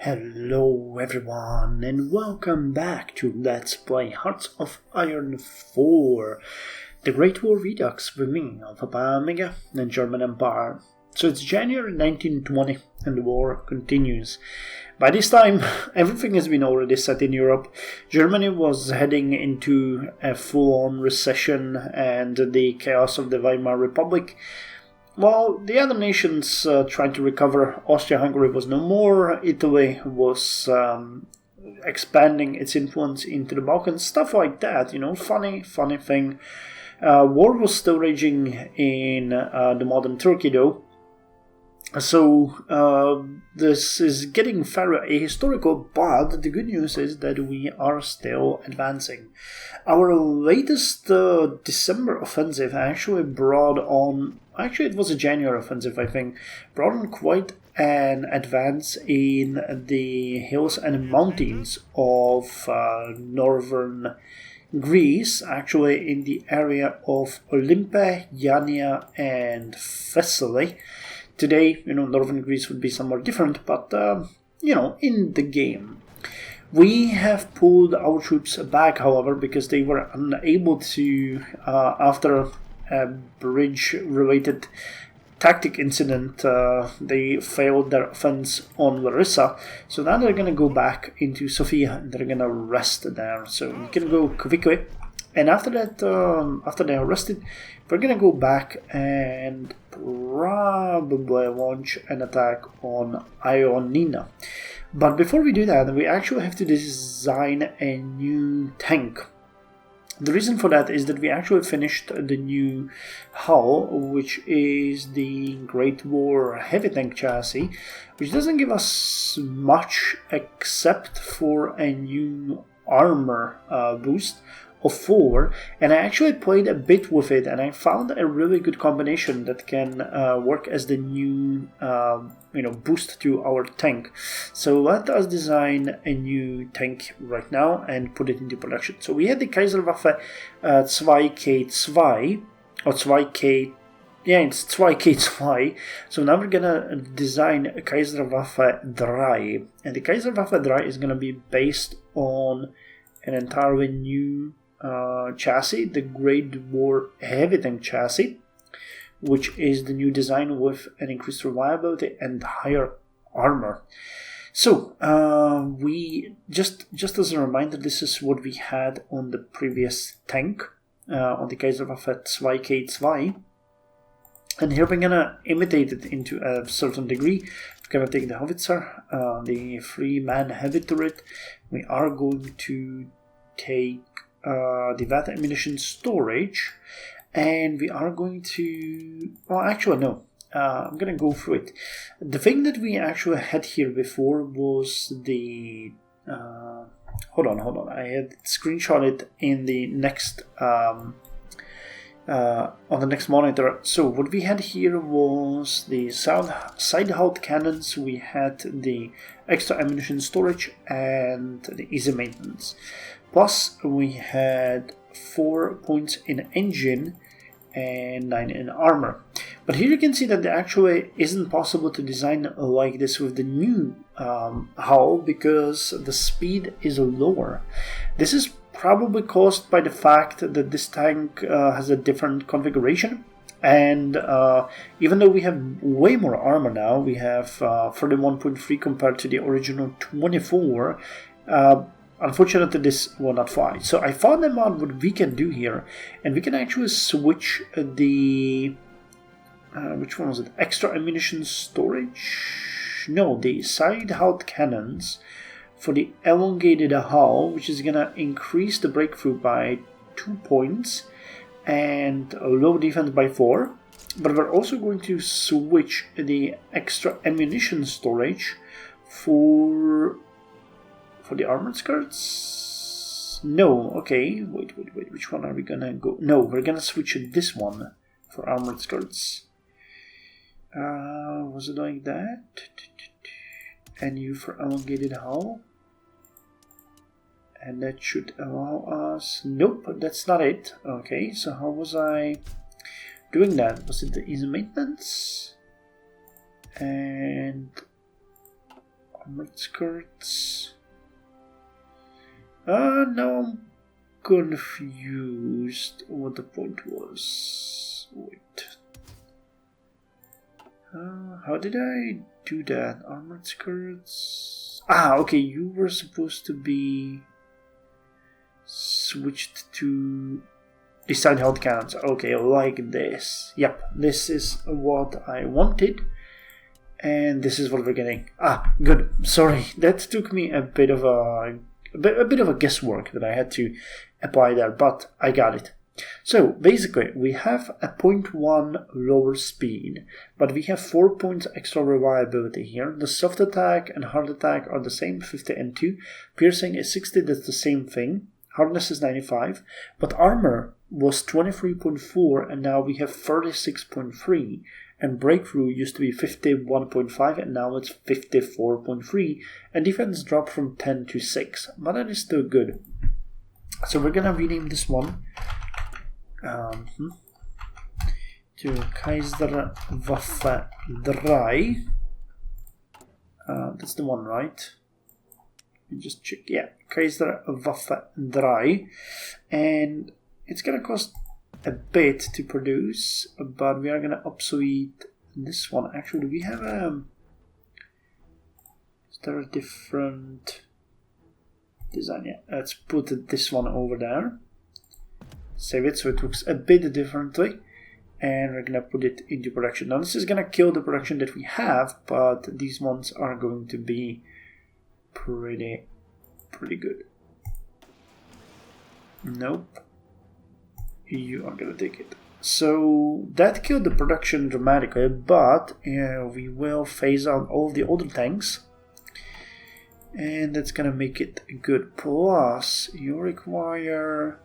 Hello everyone and welcome back to Let's Play Hearts of Iron 4, the Great War Redux with me, Alpha Pi Omega, and German Empire. So it's January 1920 and the war continues. By this time, everything has been already set in Europe. Germany was heading into a full-on recession and the chaos of the Weimar Republic. While the other nations tried to recover, Austria-Hungary was no more, Italy was expanding its influence into the Balkans, stuff like that, you know, funny thing. War was still raging in the modern Turkey though, so this is getting very ahistorical, but the good news is that we are still advancing. Our latest December offensive actually brought on, actually it was a January offensive I think, brought on quite an advance in the hills and mountains of northern Greece, actually in the area of Olympe, Yania and Thessaly. Today, you know, northern Greece would be somewhat different, but, you know, in the game. We have pulled our troops back, however, because they were unable to, after a bridge-related tactic incident, they failed their offense on Larissa. So now they're going to go back into Sofia and they're going to rest there. So we can go quickly. And after that, after they are rested, we're going to go back and probably launch an attack on Ioannina. But before we do that, we actually have to design a new tank. The reason for that is that we actually finished the new hull, which is the Great War heavy tank chassis, which doesn't give us much except for a new armor boost of 4, and I actually played a bit with it and I found a really good combination that can work as the new boost to our tank. So let us design a new tank right now and put it into production. So we had the Kaiser Waffe 2K2 or 2K, yeah, it's 2K2. So now we're gonna design a Kaiser Waffe 3, and the Kaiser Waffe 3 is gonna be based on an entirely new chassis, the Great War heavy tank chassis, which is the new design with an increased reliability and higher armor. So we just as a reminder, this is what we had on the previous tank, on the Kaiser Waffe 2K2, and here we're gonna imitate it into a certain degree. We're gonna take the howitzer, the 3-man heavy turret. We are going to take the VAT ammunition storage, and we are going to, well actually no, I'm gonna go through it. The thing that we actually had here before was the hold on, I had screenshotted in the next on the next monitor. So what we had here was the side halt cannons, we had the extra ammunition storage and the easy maintenance. Plus, we had 4 points in engine and 9 in armor. But here you can see that it actually isn't possible to design like this with the new hull because the speed is lower. This is probably caused by the fact that this tank has a different configuration. And even though we have way more armor now, we have 31.3 compared to the original 24, unfortunately, this will not fly. So I found out what we can do here, and we can actually switch the which one was it? Extra ammunition storage? No, the side halt cannons for the elongated hull, which is gonna increase the breakthrough by 2 points and low defense by 4. But we're also going to switch the extra ammunition storage for the armored skirts? No, okay, wait, which one are we gonna go? No, we're gonna switch this one for armored skirts. Was it like that? And you for elongated hull? And that should allow us... Nope, that's not it. Okay, so how was I doing that? Was it the easy maintenance? And armored skirts. Now I'm confused what the point was. Wait. How did I do that? Armored skirts. Okay, you were supposed to be switched to decide health counts. Okay, like this. Yep, this is what I wanted. And this is what we're getting. Good. Sorry, that took me a bit of a guesswork that I had to apply there, but I got it. So basically, we have a 0.1 lower speed, but we have 4 points extra reliability here. The soft attack and hard attack are the same, 50 and 2. Piercing is 60, that's the same thing. Hardness is 95, but armor was 23.4, and now we have 36.3. And breakthrough used to be 51.5, and now it's 54.3. And defense dropped from 10 to 6, but that is still good. So we're gonna rename this one to Kaiser Waffe 3. That's the one, right? Let me just check. Yeah, Kaiser Waffe 3. And it's gonna cost a bit to produce, but we are gonna obsolete this one. Actually, we have is there a different design? Yeah, let's put this one over there. Save it so it looks a bit differently, and we're gonna put it into production. Now this is gonna kill the production that we have, but these ones are going to be pretty good. Nope. You are gonna take it. So that killed the production dramatically, but we will phase out all the older tanks, and that's gonna make it good. Plus, you require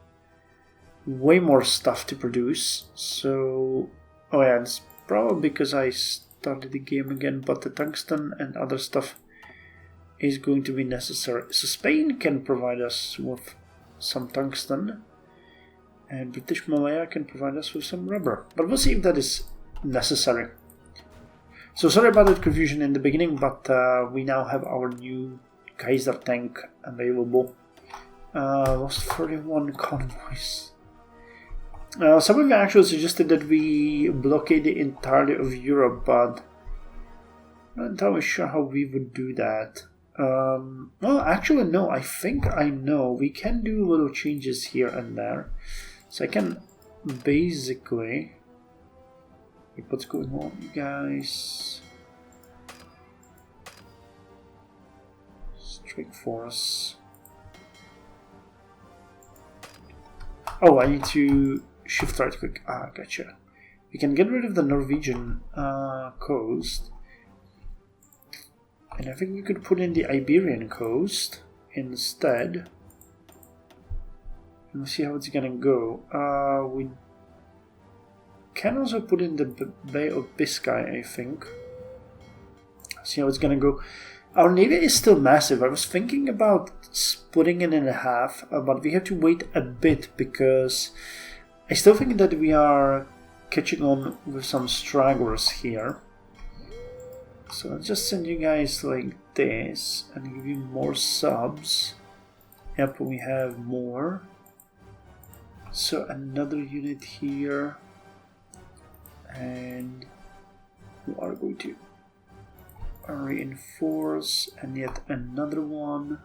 way more stuff to produce. So, it's probably because I started the game again, but the tungsten and other stuff is going to be necessary. So Spain can provide us with some tungsten, and British Malaya can provide us with some rubber. But we'll see if that is necessary. So sorry about that confusion in the beginning, but we now have our new Kaiser tank available. Lost 31 convoys. Some of you actually suggested that we blockade the entirety of Europe, but I'm not entirely sure how we would do that. Well, actually, no, I think I know. We can do little changes here and there. So I can basically... What's going on, you guys? Strike force. Oh, I need to shift right click. Gotcha. We can get rid of the Norwegian coast. And I think we could put in the Iberian coast instead. And we'll see how it's gonna go. We can also put in the Bay of Biscay, I think. See how it's gonna go. Our navy is still massive. I was thinking about splitting it in half, but we have to wait a bit because I still think that we are catching on with some stragglers here. So I'll just send you guys like this and give you more subs. Yep, we have more. So another unit here, and we are going to reinforce, and yet another one.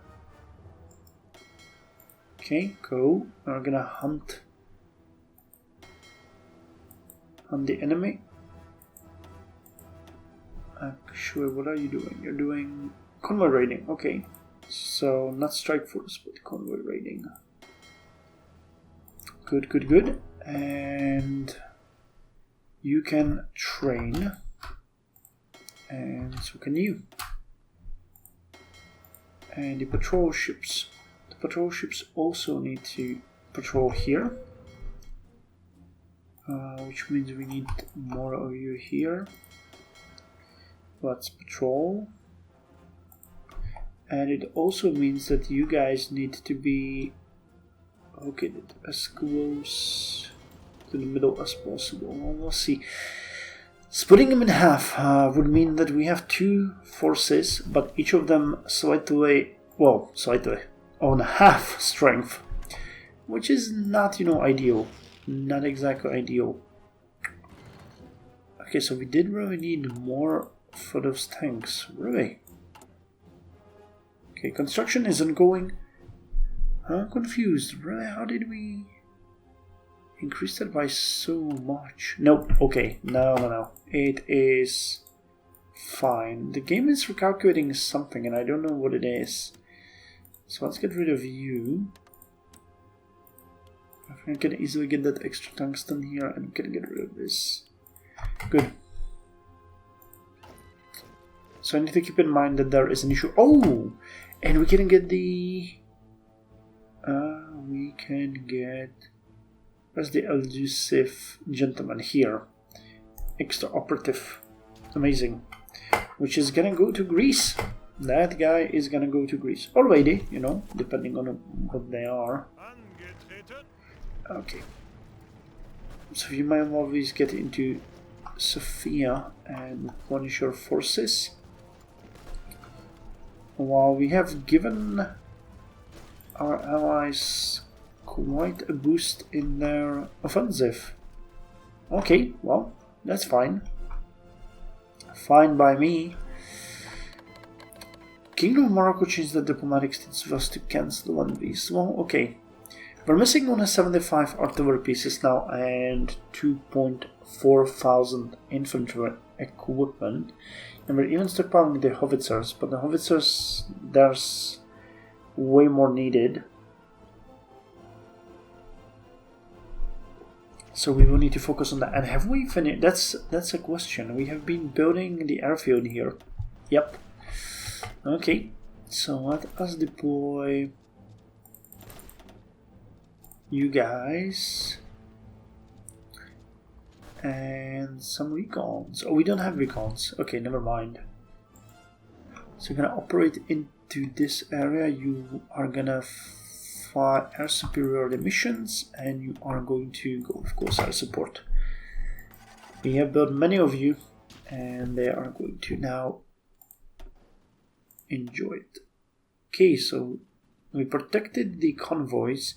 Okay, go. We're gonna hunt the enemy. Actually, what are you doing? You're doing convoy raiding. Okay, so not strike force, but convoy raiding. Good, good, good. And you can train, and so can you. And the patrol ships. The patrol ships also need to patrol here, which means we need more of you here. Let's patrol. And it also means that you guys need to be located as close to the middle as possible. Well, we'll see. Splitting them in half would mean that we have two forces, but each of them slightly on half strength, which is not, ideal. Not exactly ideal. Okay, so we did really need more for those tanks, really. Okay, construction is ongoing. I'm confused. Really, how did we increase that by so much? Nope. Okay, no. It is fine. The game is recalculating something, and I don't know what it is. So let's get rid of you. I think I can easily get that extra tungsten here, and we can get rid of this. Good. So I need to keep in mind that there is an issue. Oh! And we can get the... Where's the elusive gentleman? Here. Extra operative. Amazing. Which is gonna go to Greece. That guy is gonna go to Greece. Already, depending on what they are. Okay. So you might always get into Sofia and punish your forces. While we have given our allies quite a boost in their offensive. Okay, well, that's fine. Fine by me. Kingdom of Morocco changed the diplomatic status for us to cancel one piece. Well, okay. We're missing only 75 artillery pieces now and 2.4 thousand infantry equipment. And we're even stockpiling the howitzers, but the howitzers, there's way more needed. So we will need to focus on that. And have we finished? That's a question. We have been building the airfield here. Yep. Okay. So let us deploy you guys and some recons. Oh, we don't have recons. Okay, never mind. So you're gonna operate into this area. You are gonna fire air superiority missions, and you are going to go, of course, air support. We have built many of you, and they are going to now enjoy it. Okay, so we protected the convoys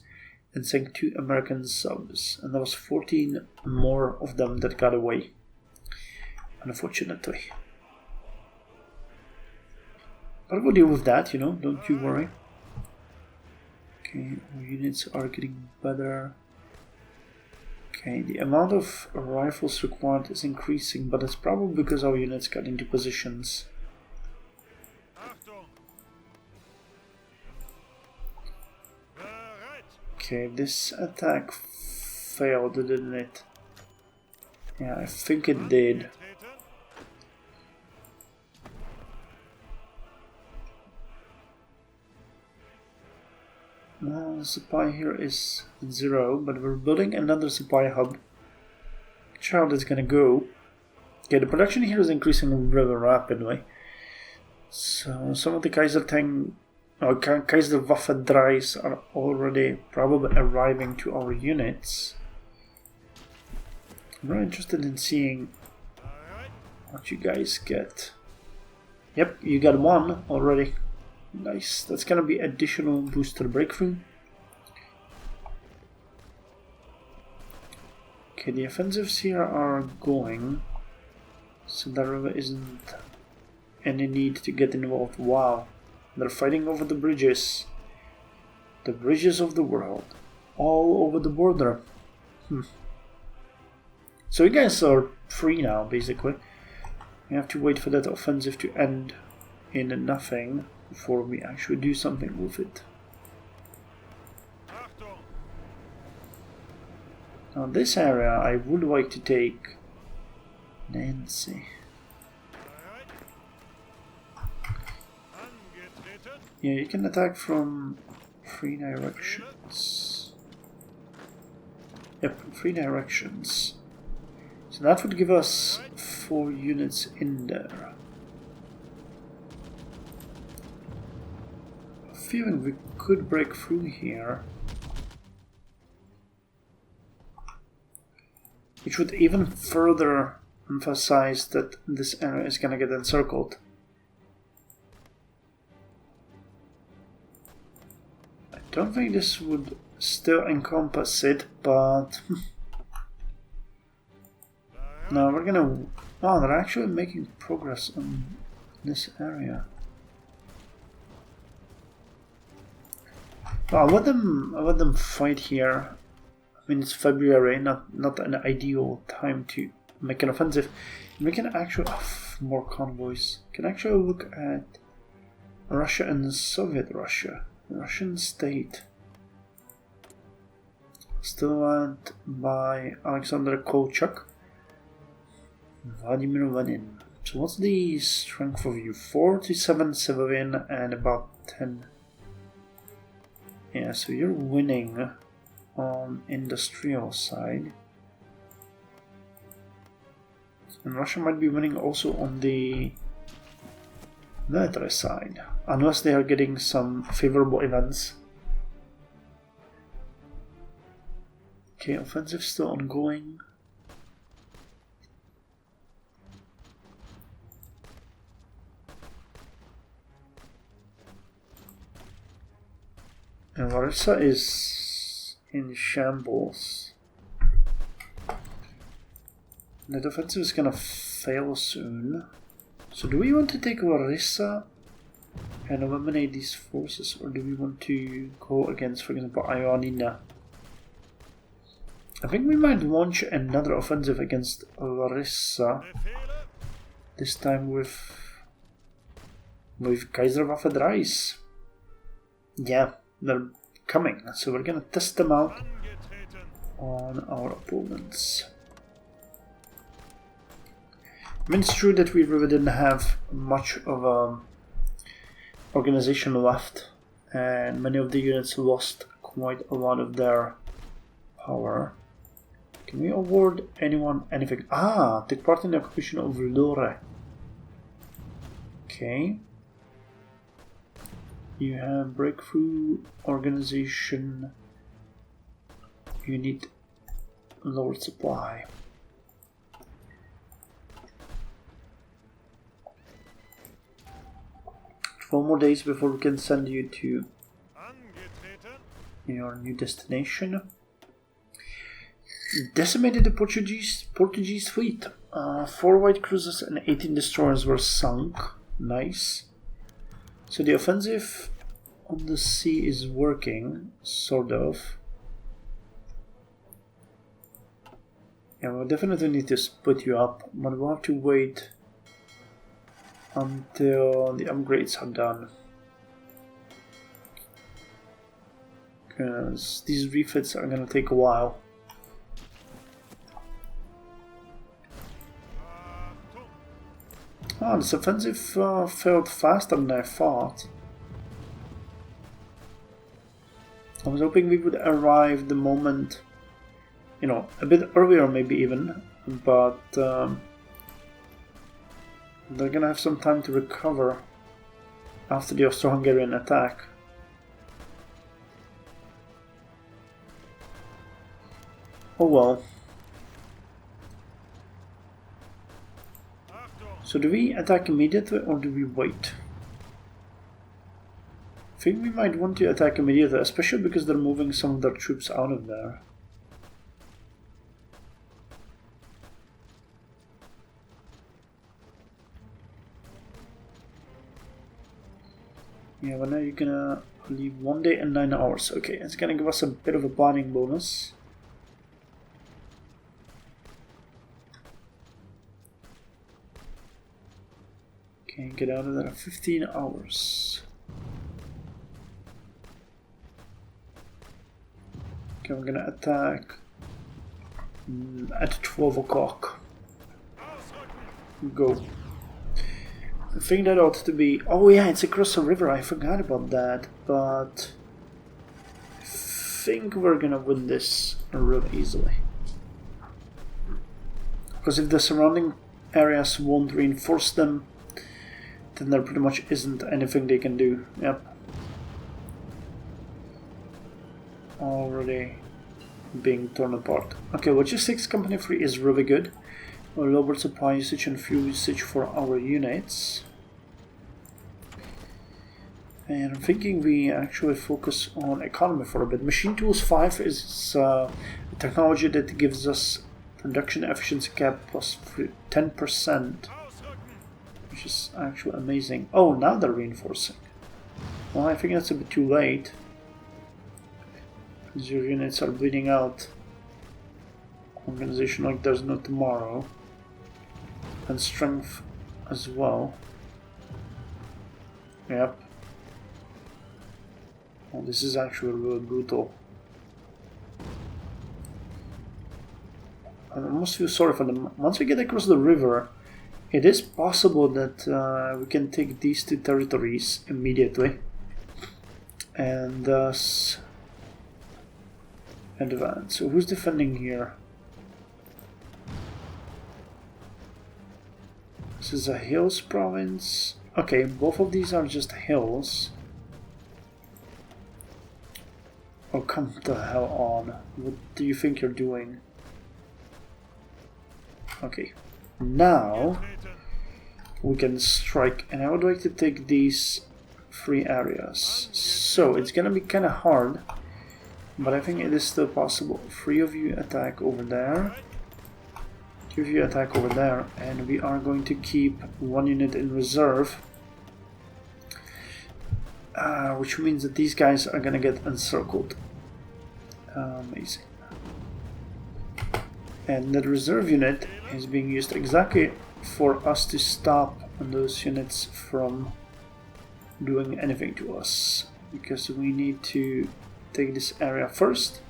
and sank 2 American subs, and there was 14 more of them that got away, unfortunately. But we'll deal with that, don't you worry. Okay, our units are getting better. Okay, the amount of rifles required is increasing, but it's probably because our units got into positions. Okay, this attack failed, didn't it? Yeah, I think it did. Well, the supply here is 0, but we're building another supply hub. Which route is gonna go? Okay, the production here is increasing really rapidly. So some of the Kaiser Kaiser Waffe drives are already probably arriving to our units. I'm very interested in seeing what you guys get. Yep, you got one already. Nice. That's gonna be additional booster breakthrough. Okay, the offensives here are going, so there really isn't any need to get involved. Wow. They're fighting over the bridges of the world, all over the border. So you guys are free now, basically. We have to wait for that offensive to end in nothing before we actually do something with it. Now this area I would like to take. Nancy. Yeah, you can attack from 3 directions. Yep, 3 directions. So that would give us 4 units in there. I have a feeling we could break through here, which would even further emphasize that this area is gonna get encircled. I don't think this would still encompass it, but no, we're gonna. Oh, they're actually making progress on this area. Well, I'll let them fight here. I mean, it's February, not an ideal time to make an offensive. We can actually more convoys. Can actually look at Russia and Soviet Russia, Russian state. Still led by Alexander Kolchak, Vladimir Lenin. So what's the strength of you? 47 civilian and about 10. Yeah, so you're winning on industrial side. And Russia might be winning also on the military side, unless they are getting some favorable events. Okay, offensive still ongoing. And Larissa is in shambles. That offensive is gonna fail soon. So do we want to take Larissa and eliminate these forces, or do we want to go against, for example, Ioannina? I think we might launch another offensive against Larissa. This time with Kaiser Waffedreis. Yeah, they're coming, so we're gonna test them out on our opponents. I mean, it's true that we really didn't have much of a organization left, and many of the units lost quite a lot of their power. Can we award anyone anything? Ah, take part in the occupation of Lore. Okay. You have breakthrough organization. You need lowered supply. Four more days before we can send you to your new destination. Decimated the Portuguese fleet. 4 white cruisers and 18 destroyers were sunk. Nice. So the offensive on the sea is working, sort of. Yeah, we'll definitely need to split you up, but we'll have to wait until the upgrades are done. Because these refits are gonna take a while. Oh, this offensive failed faster than I thought. I was hoping we would arrive the moment, you know, a bit earlier maybe even, but they're gonna have some time to recover after the Austro-Hungarian attack. Oh well. So do we attack immediately or do we wait? I think we might want to attack immediately, especially because they're moving some of their troops out of there. Yeah, well now you're gonna leave 1 day and 9 hours. Okay, it's gonna give us a bit of a planning bonus. Okay, get out of there 15 hours. Okay, I'm gonna attack at 12 o'clock. Go. I think that ought to be... Oh yeah, it's across the river, I forgot about that, but... I think we're gonna win this real easily. Because if the surrounding areas won't reinforce them, then there pretty much isn't anything they can do. Yep. Already being torn apart. Okay, Logistics Company 3 is really good. lower supply usage and fuel usage for our units. And I'm thinking we actually focus on economy for a bit. Machine Tools 5 is a technology that gives us production efficiency cap plus 10%, which is actually amazing. Oh, now they're reinforcing. Well, I think that's a bit too late, because your units are bleeding out. Organization like there's no tomorrow. And strength as well. Yep. Oh, this is actually really brutal. I almost feel sorry for them. Once we get across the river, it is possible that we can take these two territories immediately and thus advance. So who's defending here? This is a hills province. Okay, both of these are just hills. Oh, come the hell on. What do you think you're doing? Okay, now we can strike, and I would like to take these 3 areas. So it's gonna be kind of hard, but I think it is still possible. 3 of you attack over there, 2 of you attack over there, and we are going to keep 1 unit in reserve, which means that these guys are gonna get encircled. Amazing. And that reserve unit is being used exactly for us to stop those units from doing anything to us, because we need to take this area first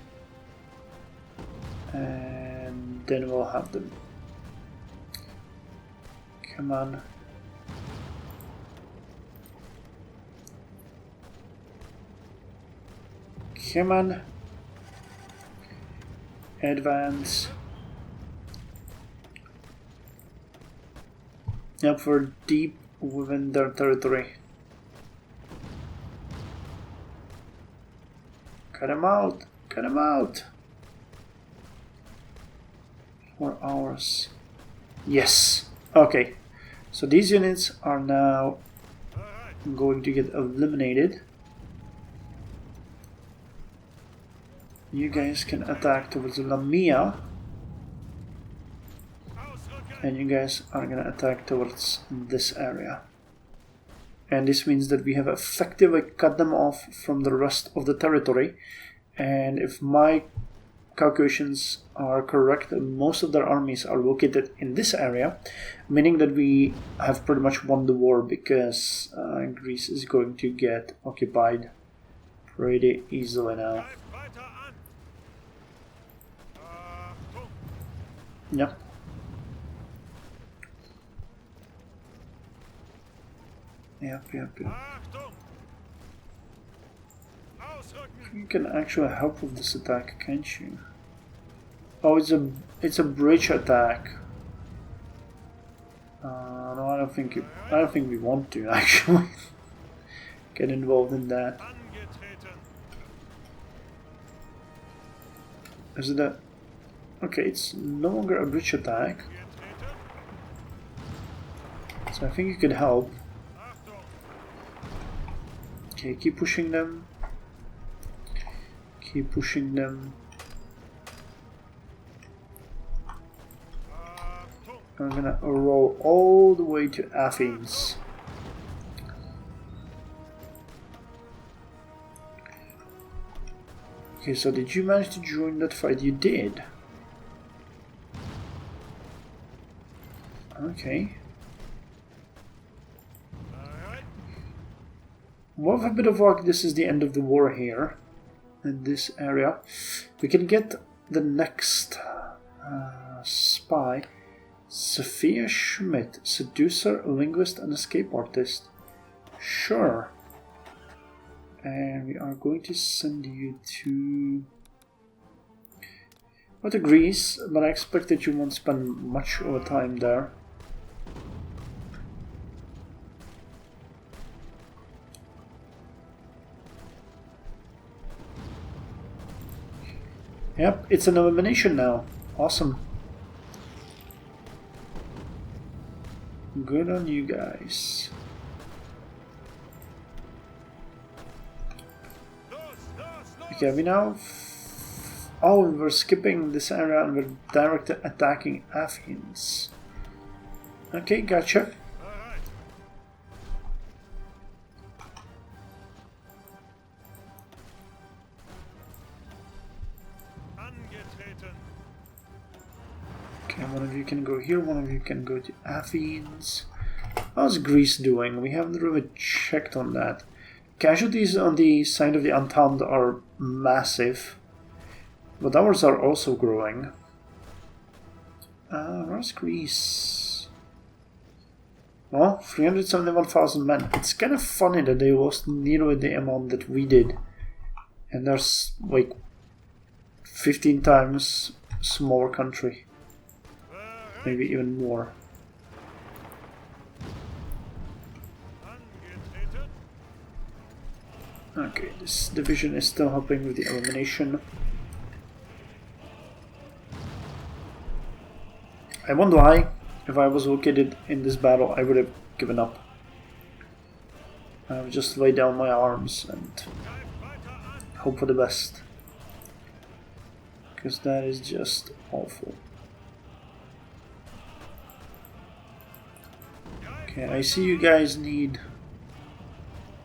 and then we'll have them. Come on. Come on. Advance. Yep, we're deep within their territory. Cut him out! Cut him out! 4 hours. Yes! Okay. So these units are now going to get eliminated. You guys can attack towards Lamia. And you guys are gonna attack towards this area. And this means that we have effectively cut them off from the rest of the territory. And if my calculations are correct, most of their armies are located in this area, meaning that we have pretty much won the war, because Greece is going to get occupied pretty easily now. Yep. Yep. You can actually help with this attack, can't you? Oh, it's a bridge attack. No, I don't think we want to actually get involved in that. Is it a... Okay, it's no longer a bridge attack. So I think you could help. Okay, keep pushing them. Keep pushing them. I'm gonna roll all the way to Athens. Okay, so did you manage to join that fight? You did. Okay. Well, with a bit of luck, this is the end of the war here in this area. We can get the next spy, Sophia Schmidt, seducer, linguist, and escape artist. Sure. And we are going to send you to... Well, to Greece, but I expect that you won't spend much of a time there. Yep, it's an elimination now. Awesome. Good on you guys. Okay, we now... Oh, we're skipping this area and we're directly attacking Athens. Okay, gotcha. Okay, one of you can go here, one of you can go to Athens. How's Greece doing? We haven't really checked on that. Casualties on the side of the Entente are massive, but ours are also growing. Where's Greece? Well, 371,000 men. It's kind of funny that they lost nearly the amount that we did. And there's like 15 times smaller country. Maybe even more. Okay, this division is still helping with the elimination. I won't lie, if I was located in this battle, I would have given up. I would just lay down my arms and hope for the best. Because that is just awful. Okay, I see you guys need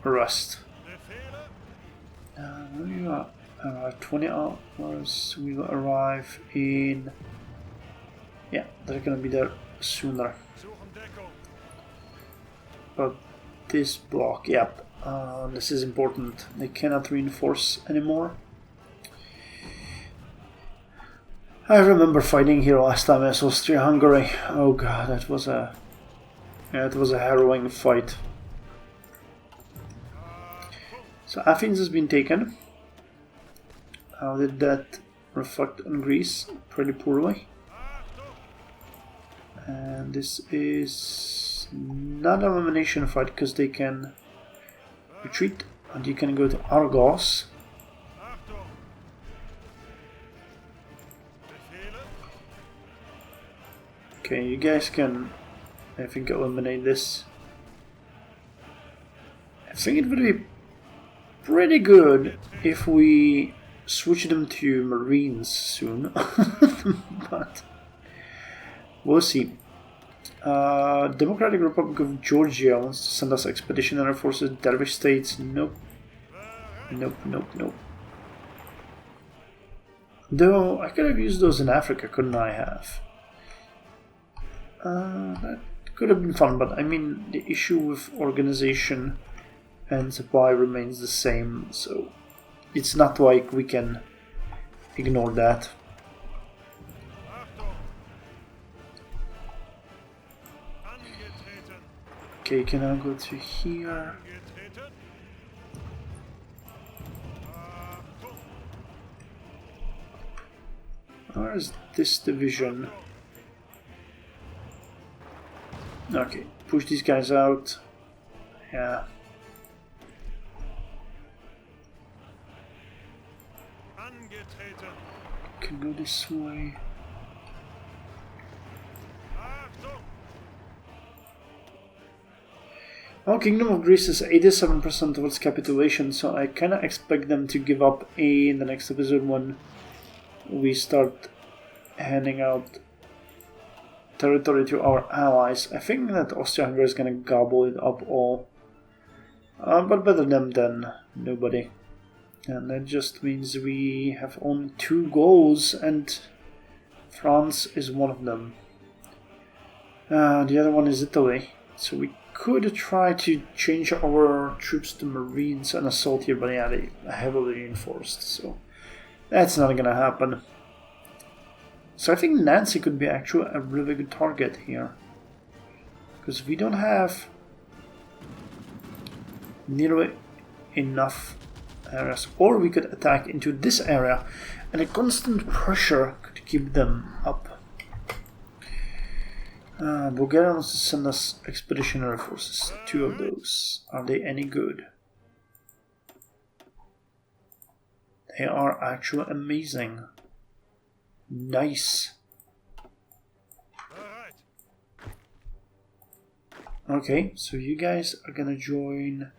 a rest. Where are you at? 20 hours. We will arrive in... Yeah, they're gonna be there sooner. But this block, yep, this is important. They cannot reinforce anymore. I remember fighting here last time as Austria-Hungary. Oh god, that was a harrowing fight. So Athens has been taken. How did that reflect on Greece? Pretty poorly. And this is not an elimination fight because they can retreat and you can go to Argos. Okay, you guys can, I think, eliminate this. I think it would be pretty good if we switch them to Marines soon, but we'll see. Democratic Republic of Georgia wants to send us expeditionary forces. Dervish states, nope. Nope, nope, nope. Though, I could have used those in Africa, couldn't I have? That could have been fun, but I mean, the issue with organization and supply remains the same, so it's not like we can ignore that. Okay, can I go to here? Where is this division? Okay, push these guys out. Yeah. Can go this way. Well, Kingdom of Greece is 87% of its capitulation, so I kinda expect them to give up in the next episode when we start handing out territory to our allies. I think that Austria-Hungary is gonna gobble it up all. But better them than nobody. And that just means we have only 2 goals, and France is one of them. The other one is Italy. So we could try to change our troops to Marines and assault here, but yeah, they are heavily reinforced, so that's not gonna happen. So I think Nancy could be actually a really good target here, because we don't have nearly enough areas, or we could attack into this area, and a constant pressure could keep them up. Bulgaria wants to send us expeditionary forces, 2 of those. Are they any good? They are actually amazing. Nice. Okay, so you guys are gonna join.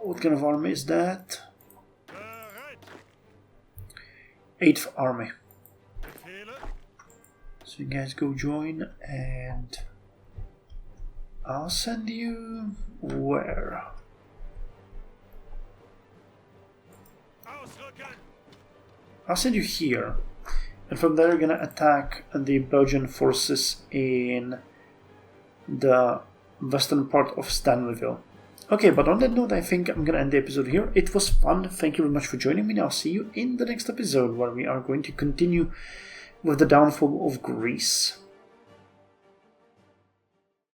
What kind of army is that? 8th Army. So you guys go join, and I'll send you where? I'll send you here, and from there you're gonna attack the Belgian forces in the western part of Stanleyville. Okay, but on that note, I think I'm gonna end the episode here. It was fun. Thank you very much for joining me. I'll see you in the next episode, where we are going to continue with the downfall of Greece.